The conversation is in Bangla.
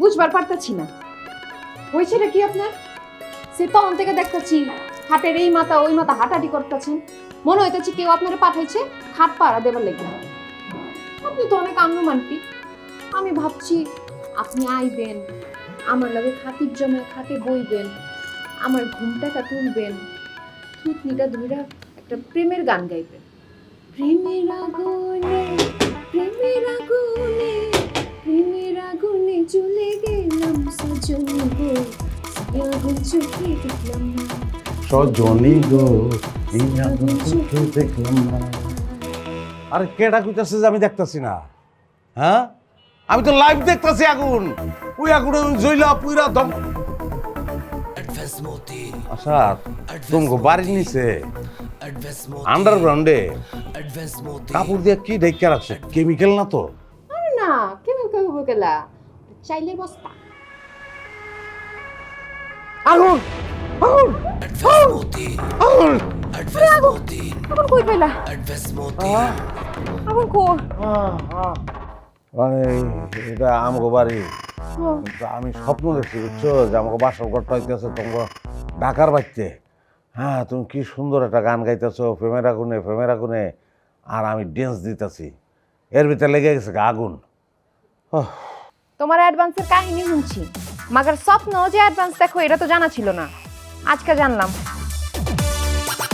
বুঝবার পারতেছি না হয়েছেটা কি আপনার। সে তখন থেকে দেখতেছি খাটের এই মাথা ওই মাথা হাঁটাহাঁটি করতেছেন, মনে হইতেছে কেউ আপনারা পাঠাইছে খাট পাড়া দেবার লেগে। আপনি তো অনেক আনুমান্তিক। আমি ভাবছি আপনি আইবেন, আমার লগে খাতির জমে খাটে বইবেন, আমার ঘুমটাটা তুলবেন, থুতনিটা ধইরা একটা প্রেমের গান গাইবেন। প্রেমের আগুনে, প্রেমের আগুনে, প্রেমের আগুনে জ্বলে গেলাম সজনী গো, এই আগুন চোখে দেখলাম না, সজনী গো এই আগুন চোখে দেখলাম না। আরে কেডা কইতাছে যে আমি দেখতাছি না? হ্যাঁ, আমি তো লাইভ দেখতাছি আগুন। ওই আগুনে জ্বলা পুরা দম। আচ্ছা, তোমাকে বাড়ির নিচে আন্ডারগ্রাউন্ডে কাপড় দিয়ে কি ঢেকে রাখছে? কেমিক্যাল না তো? আরে না, কেমন কেউ গেলা চাইলে বস্তা। আগুন আগুন আগুন আগুন কই পেলা? আগুন কো? মানে এটা আমাকে বাড়ি। আমি স্বপ্ন দেখছি, বুঝছো, যে আমাকে বাসর ঘরটা হইতেছে তোমাকে ঢাকার বাড়িতে। হ্যাঁ, তুমি কি সুন্দর একটা গান গাইতেছো, প্রেমের আগুনে প্রেমের আগুনে, আর আমি ড্যান্স দিতেছি, এর ভিতরে লেগে গেছে আগুন। তোমার অ্যাডভান্সের কাহিনী শুনছি, মাগার স্বপ্ন যে অ্যাডভান্স দেখো এটা তো জানা ছিল না, আজকে জানলাম।